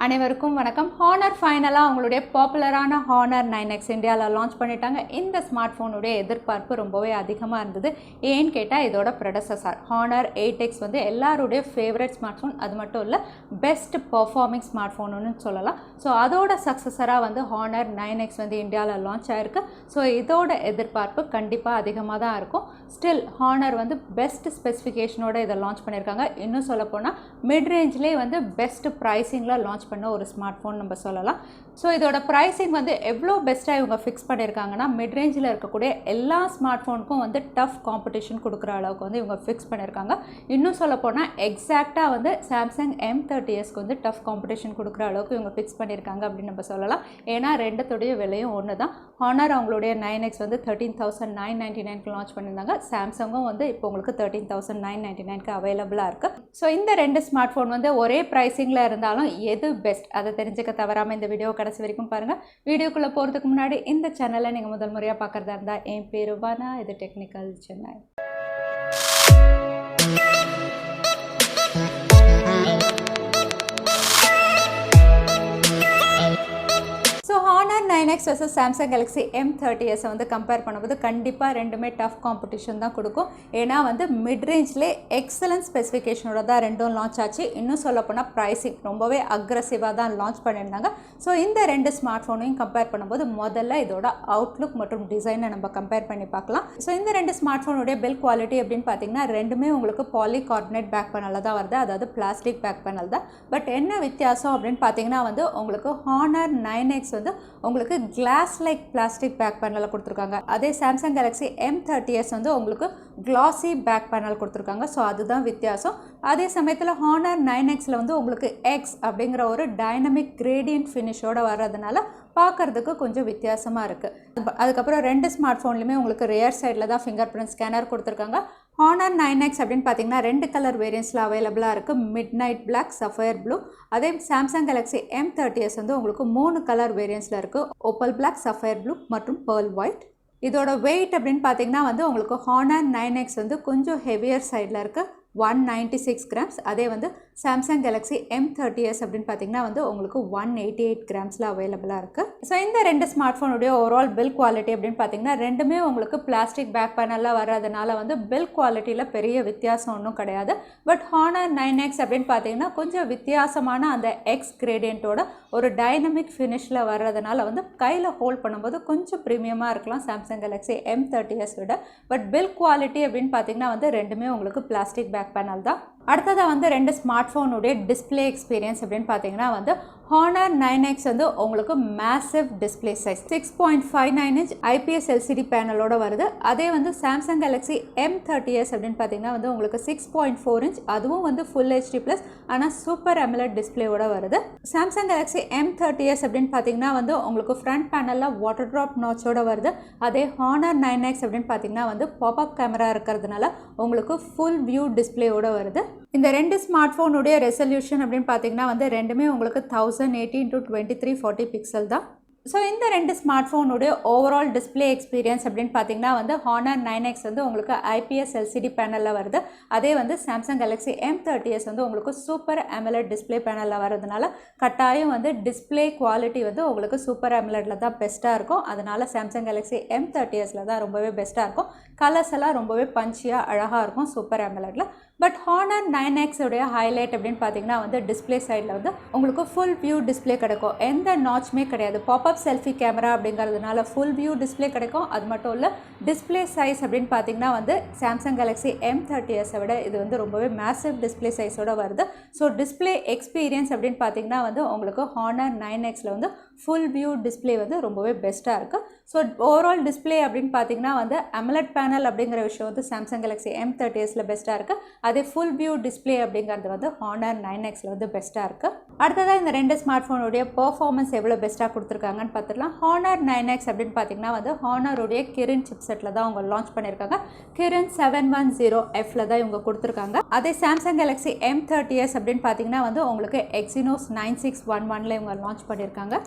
அனைவருக்கும் வணக்கம். ஹானர் ஃபைனலாக அவங்களுடைய பாப்புலரான ஹானர் 9X இந்தியாவில் லான்ச் பண்ணிட்டாங்க. இந்த ஸ்மார்ட் ஃபோனுடைய எதிர்பார்ப்பு ரொம்பவே அதிகமாக இருந்தது. ஏன்னு கேட்டால் இதோட ப்ரெடசஸர் ஹானர் 8X வந்து எல்லாருடைய ஃபேவரட் ஸ்மார்ட் ஃபோன். அது மட்டும் இல்லை, பெஸ்ட் பர்ஃபார்மிங் ஸ்மார்ட் ஃபோனுன்னு சொல்லலாம். ஸோ அதோட சக்ஸஸராக வந்து ஹானர் 9X வந்து இந்தியாவில் லான்ச் ஆகிருக்கு. ஸோ இதோட எதிர்பார்ப்பு கண்டிப்பாக அதிகமாக தான் இருக்கும். ஸ்டில் ஹானர் வந்து பெஸ்ட் ஸ்பெசிஃபிகேஷனோட இதை லான்ச் பண்ணியிருக்காங்க. இன்னும் சொல்லப்போனால் மிட் ரேஞ்சிலே வந்து பெஸ்ட் ப்ரைஸிங்கில் லான்ச் பண்ண ஒரு ஸ்மார்ட் ஃபோன் நம்ம சொல்லலாம். ஸோ இதோட ப்ரைஸிங் வந்து எவ்வளோ பெஸ்ட்டாக இவங்க ஃபிக்ஸ் பண்ணியிருக்காங்கன்னா, மிட் ரேஞ்சில் இருக்கக்கூடிய எல்லா ஸ்மார்ட் ஃபோனுக்கும் வந்து டஃப் காம்படிஷன் கொடுக்குற அளவுக்கு வந்து இவங்க ஃபிக்ஸ் பண்ணியிருக்காங்க. இன்னும் சொல்லப்போனால் எக்ஸாக்டாக வந்து சாம்சங் M30Sக்கு வந்து டஃப் காம்படிஷன் கொடுக்குற அளவுக்கு இவங்க ஃபிக்ஸ் பண்ணியிருக்காங்க அப்படின்னு நம்ம சொல்லலாம். ஏன்னா ரெண்டுத்துடைய விலையும் ஒன்று தான். ஹானர் அவங்களுடைய 9X வந்து 13,999க்கு லான்ச் பண்ணியிருந்தாங்க. சாம்சங்கும் வந்து இப்போ உங்களுக்கு 13,999க்கு அவைலபிளாக இருக்குது. ஸோ இந்த ரெண்டு ஸ்மார்ட் ஃபோன் வந்து ஒரே ப்ரைஸிங்கில் இருந்தாலும் எது பெஸ்ட் அதை தெரிஞ்சுக்க தவறாமல் இந்த வீடியோ கடைசி வரைக்கும் பாருங்கள். வீடியோக்குள்ளே போகிறதுக்கு முன்னாடி இந்த சேனலை நீங்கள் முதல் முறையாக பார்க்குறதா இருந்தால், என் பேர் வானா, இது technical Chennai. So Honor 9X versus Samsung Galaxy M30S வந்து கம்பேர் பண்ணும்போது கண்டிப்பாக ரெண்டுமே டஃப் காம்படிஷன் தான் கொடுக்கும். ஏன்னா வந்து மிட் ரேஞ்சிலே எக்ஸலன்ட் ஸ்பெசிஃபிகேஷனோட தான் ரெண்டும் லான்ச் ஆச்சு. இன்னும் சொல்லப்போனால் ப்ரைஸிங் ரொம்பவே அக்ரெசிவாக தான் லான்ச் பண்ணியிருந்தாங்க. ஸோ இந்த ரெண்டு ஸ்மார்ட் ஃபோனையும் கம்பேர் பண்ணும்போது முதல்ல இதோட அவுட்லுக் மற்றும் டிசைனை நம்ம கம்பேர் பண்ணி பார்க்கலாம். ஸோ இந்த ரெண்டு ஸ்மார்ட் ஃபோனுடைய பில்ட் குவாலிட்டி அப்படின்னு பார்த்தீங்கன்னா, ரெண்டுமே உங்களுக்கு பாலிகார்பனேட் பேக் பேனலில் தான் வருது. அதாவது பிளாஸ்டிக் பேக் பேனல் தான். பட் என்ன வித்தியாசம் அப்படின்னு பார்த்தீங்கன்னா வந்து உங்களுக்கு ஹானர் 9X வந்து உங்களுக்கு கிளாஸ் லைக் பிளாஸ்டிக் பேக் பேனலில் கொடுத்துருக்காங்க. அதே சாம்சங் கேலக்ஸி M30S வந்து உங்களுக்கு கிளாசி பேக் பேனல் கொடுத்துருக்காங்க. ஸோ அதுதான் வித்தியாசம். அதே சமயத்தில் ஹானர் 9Xல வந்து உங்களுக்கு எக்ஸ் அப்படிங்கிற ஒரு டைனமிக் கிரேடியன்ட் ஃபினிஷோடு வர்றதுனால பார்க்குறதுக்கு கொஞ்சம் வித்தியாசமாக இருக்குது. அதுக்கப்புறம் ரெண்டு ஸ்மார்ட் ஃபோன்லையுமே உங்களுக்கு ரியர் சைடில் தான் ஃபிங்கர் பிரிண்ட் ஸ்கேனர் கொடுத்துருக்காங்க. ஹானர் 9X அப்படின்னு பார்த்தீங்கன்னா ரெண்டு கலர் வேரியன்ஸில் அவைலபிளாக இருக்குது. Midnight black, sapphire blue. அதே சாம்சங் கேலக்ஸி M30S வந்து உங்களுக்கு 3 கலர் வேரியன்ஸில் இருக்குது. ஓப்பல் பிளாக், சஃபயர் ப்ளூ மற்றும் பேர்ல் ஒயிட். இதோட வெயிட் அப்படின்னு பார்த்தீங்கன்னா வந்து உங்களுக்கு ஹானர் 9X வந்து கொஞ்சம் ஹெவியர் சைடில் இருக்குது, 196 கிராம்ஸ். அதே வந்து சாம்சங் கேலக்ஸி M30S அப்படின்னு பார்த்தீங்கன்னா வந்து உங்களுக்கு 188 கிராம்ஸில் அவைலபிளாக இருக்குது. ஸோ இந்த ரெண்டு ஸ்மார்ட் ஃபோனுடைய ஓவரால் பில் குவாலிட்டி அப்படின்னு பார்த்தீங்கன்னா ரெண்டுமே உங்களுக்கு பிளாஸ்டிக் பேக் பேனலில் வர்றதுனால வந்து பில் குவாலிட்டியில் பெரிய வித்தியாசம் ஒன்றும் கிடையாது. பட் ஹானர் 9X அப்படின்னு பார்த்தீங்கன்னா கொஞ்சம் வித்தியாசமான அந்த எக்ஸ் கிரேடியண்ட்டோட ஒரு டைனமிக் ஃபினிஷில் வர்றதுனால வந்து கையில் ஹோல்ட் பண்ணும்போது கொஞ்சம் ப்ரீமியமாக இருக்கலாம் சாம்சங் கேலக்ஸி M30S விட. பட் பில் குவாலிட்டி அப்படின்னு பார்த்தீங்கன்னா வந்து ரெண்டுமே உங்களுக்கு பிளாஸ்டிக் பேக் பேனல் தான். அடுத்ததாக வந்து ரெண்டு ஸ்மார்ட் ஃபோனுடைய டிஸ்பிளே எக்ஸ்பீரியன்ஸ் அப்படின்னு பார்த்தீங்கன்னா வந்து ஹானர் 9X வந்து உங்களுக்கு massive display size 6.59 inch IPS LCD பேனலோட வருது. அதே வந்து சாம்சங் கேலக்ஸி M30S அப்படின்னு பார்த்தீங்கன்னா வந்து உங்களுக்கு 6.4 இன்ச், அதுவும் வந்து ஃபுல் HD ப்ளஸ் ஆனால் சூப்பர் AMOLED டிஸ்பிளேவோட வருது. சாம்சங் கேலக்ஸி M30S அப்படின்னு பார்த்தீங்கன்னா வந்து உங்களுக்கு ஃப்ரண்ட் பேனலில் வாட்டர் ட்ராப் நாட்சோட வருது. அதே ஹானர் 9X அப்படின்னு பார்த்தீங்கன்னா வந்து பாப்அப் கேமரா இருக்கிறதுனால உங்களுக்கு ஃபுல் வியூ டிஸ்பிளேவோட வருது. இந்த ரெண்டு ஸ்மார்ட் ஃபோனுடைய ரெசல்யூஷன் அப்படின்னு பார்த்தீங்கன்னா வந்து ரெண்டுமே உங்களுக்கு 1080x2340 பிக்சல் தான். ஸோ இந்த ரெண்டு ஸ்மார்ட் ஃபோனுடைய ஓவரால் டிஸ்பிளே எக்ஸ்பீரியன்ஸ் அப்படின்னு பார்த்தீங்கன்னா வந்து ஹானர் 9X வந்து உங்களுக்கு IPS LCD பேனலில் வருது. அதே வந்து சாம்சங் கேலக்ஸி M30S வந்து உங்களுக்கு சூப்பர் AMOLED டிஸ்பிளே பேனலில் வரதுனால கட்டாயம் வந்து டிஸ்பிளே குவாலிட்டி வந்து உங்களுக்கு சூப்பர் AMOLEDல தான் பெஸ்ட்டாக இருக்கும். அதனால சாம்சங் கேலக்ஸி M30Sல தான் ரொம்பவே பெஸ்ட்டாக இருக்கும். கலர்ஸ் எல்லாம் ரொம்பவே பஞ்சியாக அழகாக இருக்கும் சூப்பர் AMOLEDல. பட் ஹானர் 9X உடைய ஹைலைட் அப்படின்னு பார்த்தீங்கன்னா வந்து டிஸ்பிளே சைடில் வந்து உங்களுக்கு ஃபுல் வியூ டிஸ்பிளே கிடைக்கும். எந்த நாட்ச்மே கிடையாது. பாப்அப் செல்ஃபி கேமரா அப்படிங்கிறதுனால ஃபுல் வியூ டிஸ்பிளே கிடைக்கும். அது மட்டும் இல்லை, டிஸ்பிளே சைஸ் அப்படின்னு பார்த்தீங்கன்னா வந்து சாம்சங் கேலக்ஸி M30Sஐ விட இது வந்து ரொம்பவே மேசிவ் டிஸ்பிளே சைஸோட வருது. ஸோ டிஸ்பிளே எக்ஸ்பீரியன்ஸ் அப்படின்னு பார்த்தீங்கன்னா வந்து உங்களுக்கு ஹானர் 9Xல வந்து ஃபுல் வியூ டிஸ்பிளே வந்து ரொம்பவே பெஸ்ட்டாக இருக்குது. ஸோ ஓவரால் டிஸ்பிளே அப்படின்னு பார்த்தீங்கன்னா வந்து AMOLED பேனல் அப்படிங்கிற விஷயம் வந்து சாம்சங் கேலக்ஸி M30Sல பெஸ்ட்டாக இருக்குது. அதே ஃபுல் வியூ டிஸ்பிளே அப்படிங்கிறது வந்து ஹானர் 9Xல வந்து பெஸ்ட்டாக இருக்குது. அடுத்ததாக இந்த ரெண்டு ஸ்மார்ட் ஃபோனுடைய பெர்ஃபார்மன்ஸ் எவ்வளோ பெஸ்ட்டாக கொடுத்துருக்காங்கன்னு பார்த்துக்கலாம். ஹானர் 9X அப்படின்னு பார்த்தீங்கன்னா வந்து ஹானருடைய கிரின் சிப்செட்டில் தான் அவங்க லான்ச் பண்ணியிருக்காங்க. கிரின் 710Fல தான் இவங்க கொடுத்துருக்காங்க. அதே சாம்சங் கேலக்ஸி M30S அப்படின்னு பார்த்தீங்கன்னா வந்து உங்களுக்கு Exynos 9611ல இவங்க லான்ச் பண்ணியிருக்காங்க.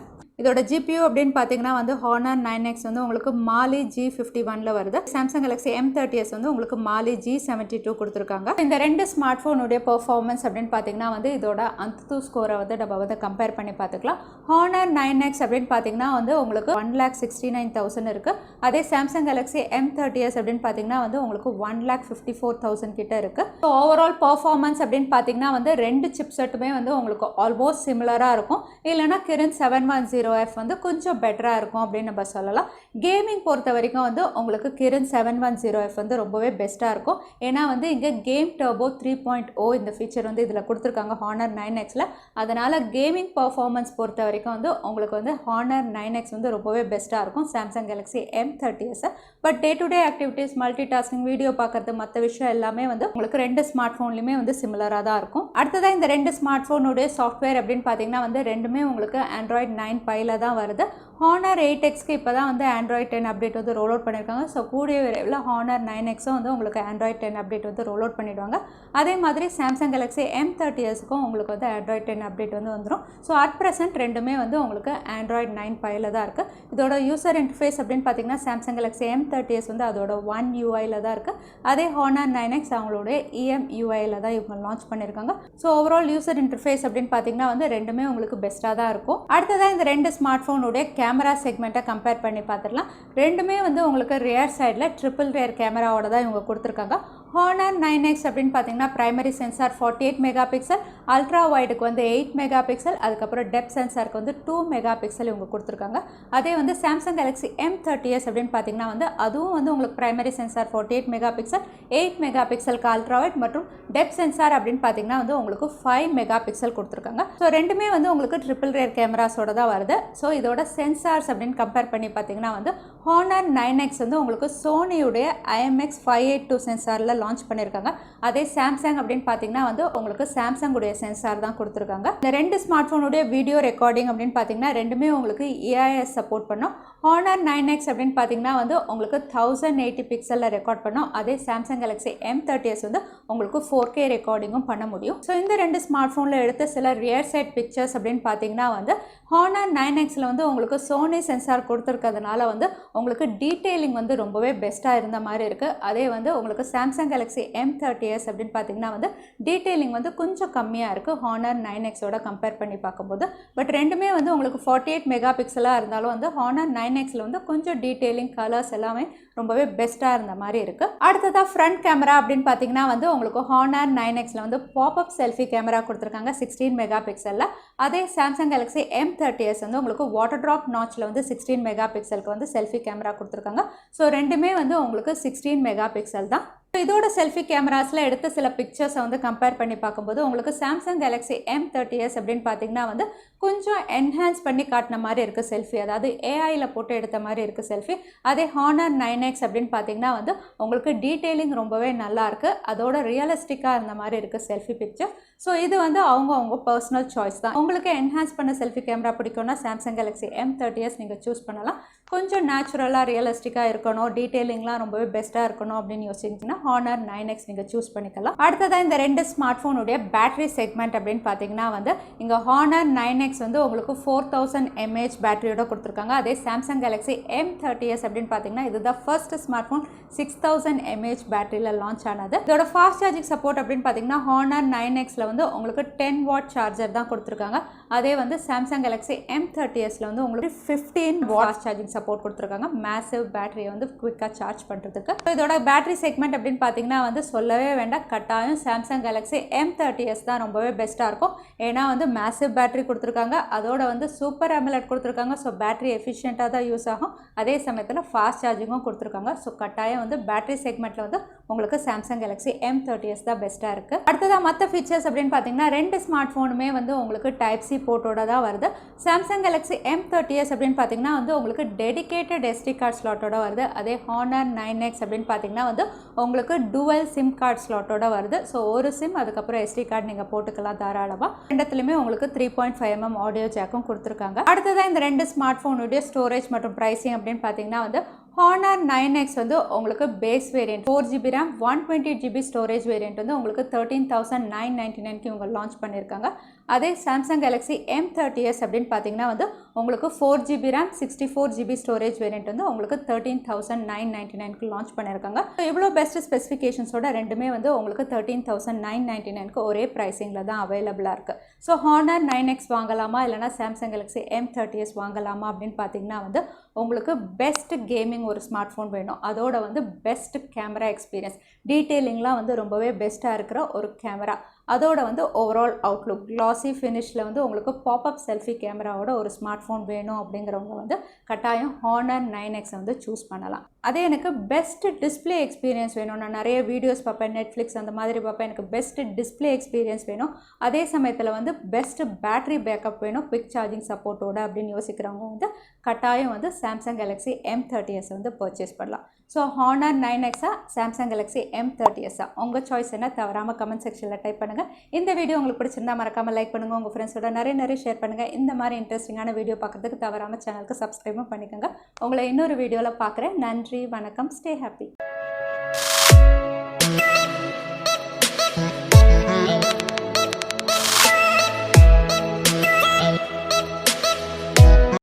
இதோட GPU அப்படின்னு பார்த்தீங்கன்னா வந்து Honor 9X வந்து உங்களுக்கு Mali G51ல வருது. Samsung Galaxy M30s வந்து உங்களுக்கு Mali G72 கொடுத்துருக்காங்க. இந்த ரெண்டு ஸ்மார்ட் ஃபோனுடைய பெர்ஃபார்மன்ஸ் அப்படின்னு பார்த்தீங்கன்னா வந்து இதோட Antutu ஸ்கோரை வந்து நம்ம வந்து கம்பேர் பண்ணி பார்த்துக்கலாம். Honor 9X அப்படின்னு பார்த்தீங்கன்னா வந்து உங்களுக்கு 1,69,000 இருக்குது. அதே Samsung Galaxy M30s அப்படின்னு பார்த்தீங்கன்னா வந்து உங்களுக்கு 1,54,000 கிட்ட இருக்குது. ஸோ ஓவரால் பெர்ஃபார்மன்ஸ் அப்படின்னு பார்த்தீங்கன்னா வந்து ரெண்டு சிப்செட்டுமே வந்து உங்களுக்கு ஆல்மோஸ்ட் சிமிலராக இருக்கும். இல்லைனா கிரின் 710F வந்து கொஞ்சம் பெட்டராக இருக்கும் அப்படின்னு நம்ம சொல்லலாம். கேமிங் பொறுத்த வரைக்கும் வந்து உங்களுக்கு கிரின் 710F வந்து ரொம்பவே பெஸ்ட்டாக இருக்கும். ஏன்னா வந்து இங்கே கேம் டர்போ 3.0 இந்த ஃபீச்சர் வந்து இதில் கொடுத்துருக்காங்க Honor 9Xல. அதனால் கேமிங் பர்ஃபார்மன்ஸ் பொறுத்த வரைக்கும் வந்து உங்களுக்கு வந்து Honor 9X வந்து ரொம்பவே பெஸ்ட்டாக இருக்கும் Samsung Galaxy M30s. But day to day activities, multi tasking, video பார்க்குறது, மற்ற விஷயம் எல்லாமே வந்து உங்களுக்கு ரெண்டு ஸ்மார்ட் ஃபோன்லையுமே வந்து சிமிலராக தான் இருக்கும். அடுத்ததாக இந்த ரெண்டு ஸ்மார்ட் ஃபோனுடைய சாஃப்ட்வேர் அப்படின்னு பார்த்தீங்கன்னா வந்து ரெண்டுமே உங்களுக்கு Android 9 Pieல தான் வருது. Honor 8Xக்கு இப்போ தான் வந்து Android 10 அப்டேட் வந்து ரோல் அவுட் பண்ணியிருக்காங்க. ஸோ கூடிய விரைவில் Honor 9Xும் வந்து உங்களுக்கு Android 10 அப்டேட் வந்து ரோல் அவுட் பண்ணிடுவாங்க. அதே மாதிரி Samsung Galaxy M30sக்கும் உங்களுக்கு வந்து Android 10 அப்டேட் வந்து வந்துடும். ஸோ அட் ப்ரெசென்ட் ரெண்டுமே வந்து உங்களுக்கு Android 9 Pieல தான் இருக்குது. இதோட யூசர் இன்டர்ஃபேஸ் அப்படின்னு பார்த்தீங்கன்னா Samsung Galaxy M30s வந்து அதோட One UIல தான் இருக்குது. அதே Honor 9X அவங்களுடைய EMUIல தான் இவங்க லான்ச் பண்ணியிருக்காங்க. ஸோ ஓவரால் யூசர் இன்டர்ஃபேஸ் அப்படின்னு பார்த்தீங்கன்னா வந்து ரெண்டுமே உங்களுக்கு பெஸ்ட்டாக தான் இருக்கும். அடுத்ததாக இந்த ரெண்டு ஸ்மார்ட் ஃபோனுடைய கேமரா செக்மெண்ட்டை கம்பேர் பண்ணி பார்த்துடலாம். ரெண்டுமே வந்து உங்களுக்கு ரியர் சைடில் ட்ரிபிள் ரியர் கேமராவோட தான் இவங்க கொடுத்துருக்காங்க. Honor 9X அப்படின்னு பார்த்தீங்கன்னா primary sensor 48 mega pixel, ultra வைடுக்கு வந்து 8 மெகா பிக்சல், அதுக்கப்புறம் டெப்த் சென்சாருக்கு வந்து 2 மெகா பிக்சல் இவங்க கொடுத்துருக்காங்க. அதே வந்து Samsung Galaxy M30s அப்படின்னு பார்த்தீங்கன்னா வந்து அதுவும் வந்து உங்களுக்கு primary sensor 48 mega pixel, 8 mega பிக்சலுக்கு அல்ட்ரா வைட் மற்றும் டெப்த் சென்சார் அப்படின்னு பார்த்தீங்கன்னா வந்து உங்களுக்கு 5 மெகா பிக்சல் கொடுத்துருக்காங்க. ஸோ ரெண்டுமே வந்து உங்களுக்கு ட்ரிபிள் ரியர் கேமராஸோட தான் வருது. ஸோ இதோட சென்சார்ஸ் அப்படின்னு கம்பேர் பண்ணி பார்த்தீங்கன்னா வந்து Honor 9X வந்து உங்களுக்கு சோனியுடைய IMX582 சென்சாரில் லான்ச் பண்ணியிருக்காங்க. அதே சாம்சங் அப்படின்னு பார்த்தீங்கன்னா வந்து உங்களுக்கு சாம்சங் உடைய சென்சார் தான் கொடுத்துருக்காங்க. இந்த ரெண்டு ஸ்மார்ட் ஃபோனுடைய வீடியோ ரெக்கார்டிங் அப்படின்னு பார்த்தீங்கன்னா ரெண்டுமே உங்களுக்கு EIS சப்போர்ட் பண்ணும். Honor 9X அப்படின்னு பார்த்தீங்கன்னா வந்து உங்களுக்கு 1080 பிக்சலில் ரெக்கார்ட் பண்ணோம். அதே Samsung Galaxy M30s வந்து உங்களுக்கு 4K ரெக்கார்டிங்கும் பண்ண முடியும். ஸோ இந்த ரெண்டு ஸ்மார்ட் ஃபோனில் எடுத்த சில ரியர் சைட் பிக்சர்ஸ் அப்படின்னு பார்த்தீங்கன்னா வந்து Honor 9Xல வந்து உங்களுக்கு சோனி சென்சார் கொடுத்துருக்கிறதுனால வந்து உங்களுக்கு டீட்டெயிலிங் வந்து ரொம்பவே பெஸ்ட்டாக இருந்த மாதிரி இருக்குது. அதே வந்து உங்களுக்கு Samsung Galaxy M30s அப்படின்னு பார்த்தீங்கன்னா வந்து டீட்டெயிலிங் வந்து கொஞ்சம் கம்மியாக இருக்குது Honor 9Xோட கம்பேர் பண்ணி பார்க்கும்போது. பட் ரெண்டுமே வந்து உங்களுக்கு 48 மெகா பிக்சலாக இருந்தாலும் வந்து Honor 9Xல வந்து கொஞ்சம் டீட்டெயிலிங், கலர்ஸ் எல்லாமே ரொம்பவே பெஸ்ட்டாக இருந்த மாதிரி இருக்குது. அடுத்ததாக ஃப்ரண்ட் கேமரா அப்படின்னு பார்த்தீங்கன்னா வந்து உங்களுக்கு Honor 9Xல வந்து பாப்அப் செல்ஃபி கேமரா கொடுத்துருக்காங்க 16 மெகா பிக்சலில். அதே Samsung Galaxy M30s வந்து உங்களுக்கு வாட்டர் ட்ராப் நாச்சில் வந்து 16 மெகா பிக்சலுக்கு வந்து செல்ஃபி கேமரா கொடுத்துருக்காங்க. ஸோ ரெண்டுமே வந்து உங்களுக்கு 16 மெகா பிக்சல் தான். இதோட செல்ஃபி கேமராஸில் எடுத்த சில பிக்சர்ஸை வந்து கம்பேர் பண்ணி பார்க்கும்போது உங்களுக்கு Samsung Galaxy M30s அப்படின்னு பார்த்தீங்கன்னா வந்து கொஞ்சம் என்ஹான்ஸ் பண்ணி காட்டின மாதிரி இருக்குது செல்ஃபி, அதாவது ஏஐயில் போட்டு எடுத்த மாதிரி இருக்குது செல்ஃபி. அதே Honor 9X அப்படின்னு பார்த்தீங்கன்னா வந்து உங்களுக்கு டீட்டெயிலிங் ரொம்பவே நல்லா இருக்குது, அதோட ரியலிஸ்டிக்காக இருந்த மாதிரி இருக்குது செல்ஃபி பிக்சர். ஸோ இது வந்து அவங்க பர்சனல் சாய்ஸ் தான். உங்களுக்கு என்ஹான்ஸ் பண்ண செல்ஃபி கேமரா பிடிக்கும்னா Samsung Galaxy M30s நீங்கள் சூஸ் பண்ணலாம். கொஞ்சம் நேச்சுரலாக ரியலிஸ்டிக்காக இருக்கணும், டீட்டெயிலிங்லாம் ரொம்பவே பெஸ்ட்டாக இருக்கணும் அப்படின்னு யோசிச்சிங்கன்னா Honor 9X நீங்கள் சூஸ் பண்ணிக்கலாம். அடுத்ததாக இந்த ரெண்டு ஸ்மார்ட் ஃபோனுடைய பேட்டரி செக்மெண்ட் அப்படின்னு பார்த்தீங்கன்னா வந்து இங்கே Honor 9X வந்து உங்களுக்கு 4000 mAh பேட்டரியோட கொடுத்துருக்காங்க. அதே Samsung Galaxy M30s அப்படின்னு பார்த்தீங்கன்னா இதுதான் ஃபர்ஸ்ட் ஸ்மார்ட் ஃபோன் 6000 mAh பேட்டரியில் லான்ச் ஆனது. இதோட ஃபாஸ்ட் சார்ஜிங் சப்போர்ட் அப்படின்னு பார்த்தீங்கன்னா Honor 9Xல வந்து உங்களுக்கு 10 வாட் சார்ஜர் தான் கொடுத்துருக்காங்க. அதே வந்து Samsung Galaxy M30sல வந்து உங்களுக்கு 15 வாட் சார்ஜிங் சப்போர்ட் கொடுத்துருக்காங்க, மேசிவ் பேட்டரியை வந்து குவிக்காக சார்ஜ் பண்ணுறதுக்கு. இதோட பேட்டரி செக்மெண்ட் அப்படின்னு பார்த்தீங்கன்னா வந்து சொல்லவே வேண்டாம், கட்டாயம் Samsung Galaxy M30s தான் ரொம்பவே பெஸ்ட்டாக இருக்கும். ஏன்னா வந்து மேசிவ் பேட்டரி கொடுத்துருக்காங்க, அதோட வந்து சூப்பர் AMOLED கொடுத்துருக்காங்க. ஸோ பேட்டரி எஃபிஷியண்ட்டாக தான் யூஸ் ஆகும், அதே சமயத்தில் ஃபாஸ்ட் சார்ஜிங்கும் கொடுத்துருக்காங்க. ஸோ கட்டாயம் வந்து பேட்டரி செக்மெண்ட்டில் வந்து உங்களுக்கு Samsung Galaxy M30s தான் பெஸ்ட்டாக இருக்குது. அடுத்ததாக மற்ற ஃபீச்சர்ஸ் அப்படின்னு பார்த்தீங்கன்னா ரெண்டு ஸ்மார்ட் ஃபோனுமே வந்து உங்களுக்கு Type-C போர்ட்டோட தான் வருது. Samsung Galaxy M30s அப்படின்னு பார்த்தீங்கன்னா வந்து உங்களுக்கு டெடிகேட்டட் SD கார்டு ஸ்லாட்டோட வருது. அதே Honor 9X அப்படின்னு பார்த்தீங்கன்னா வந்து உங்களுக்கு டுவல் சிம் கார்டு ஸ்லாட்டோட வருது. ஸோ ஒரு சிம் அதுக்கப்புறம் SD கார்டு நீங்கள் போட்டுக்கலாம் தாராளமாக. ரெண்டுத்துலையுமே உங்களுக்கு 3.5mm ஆடியோ ஜாக்கும் கொடுத்துருக்காங்க. அடுத்ததாக இந்த ரெண்டு ஸ்மார்ட் ஃபோனுடைய ஸ்டோரேஜ் மற்றும் ப்ரைஸிங் அப்படின்னு பார்த்தீங்கன்னா வந்து Honor 9X வந்து உங்களுக்கு base variant 4GB RAM 128GB storage variant வந்து உங்களுக்கு 13,999க்கு இவங்க லான்ச் பண்ணியிருக்காங்க. அதே சாம்சங் கேலக்ஸி M30s அப்படின்னு பார்த்தீங்கன்னா வந்து உங்களுக்கு 4GB RAM 64GB storage variant வந்து உங்களுக்கு 13,999க்கு லான்ச் பண்ணியிருக்காங்க. இவ்வளோ பெஸ்ட் ஸ்பெசிஃபிகேஷன்ஸோட ரெண்டுமே வந்து உங்களுக்கு 13,999க்கு ஒரே ப்ரைஸிங்கில் தான் அவைலபிளாக இருக்குது. ஸோ Honor 9X வாங்கலாமா இல்லைனா சாம்சங் கேலக்ஸி M30s வாங்கலாமா அப்படின்னு பார்த்தீங்கன்னா வந்து உங்களுக்கு பெஸ்ட் கேமிங் ஒரு ஸ்மார்ட் ஃபோன் வேணும், அதோட வந்து பெஸ்ட் கேமரா எக்ஸ்பீரியன்ஸ், டீட்டெயிலிங்லாம் வந்து ரொம்பவே பெஸ்ட்டாக இருக்கிற ஒரு கேமரா, அதோட வந்து ஓவரால் அவுட்லுக் கிளாசி ஃபினிஷில் வந்து உங்களுக்கு பாப்அப் செல்ஃபி கேமராவோட ஒரு ஸ்மார்ட் ஃபோன் வேணும் அப்படிங்கிறவங்க வந்து கட்டாயம் Honor 9X வந்து சூஸ் பண்ணலாம். அதே எனக்கு பெஸ்ட் டிஸ்பிளே எக்ஸ்பீரியன்ஸ் வேணும், நான் நிறைய வீடியோஸ் பார்ப்பேன், நெட்ஃப்ளிக்ஸ் அந்த மாதிரி பார்ப்பேன், எனக்கு பெஸ்ட் டிஸ்பிளே எக்ஸ்பீரியன்ஸ் வேணும், அதே சமயத்தில் வந்து பெஸ்ட் பேட்டரி பேக்கப் வேணும் குவிக் சார்ஜிங் சப்போர்ட்டோட அப்படின்னு யோசிக்கிறவங்க வந்து கட்டாயம் வந்து சாம்சங் கேலக்ஸி M30s வந்து பர்ச்சேஸ் பண்ணலாம். So Honor 9X Samsung Galaxy M30s உங்கள் சாய்ஸ் என்ன தவறாமல் கமெண்ட் செக்ஷனில் டைப் பண்ணுங்கள். இந்த வீடியோ உங்களுக்கு பிடிச்சிருந்தா மறக்காமல் லைக் பண்ணுங்கள், உங்கள் ஃப்ரெண்ட்ஸோட நிறைய ஷேர் பண்ணுங்கள். இந்த மாதிரி இன்ட்ரெஸ்டிங்கான வீடியோ பார்க்குறதுக்கு தவறாமல் சேனலுக்கு சப்ஸ்கிரைபும் பண்ணிக்கோங்க. உங்களை இன்னொரு வீடியோவில் பார்க்குறேன். நன்றி, வணக்கம், ஸ்டே ஹாப்பி.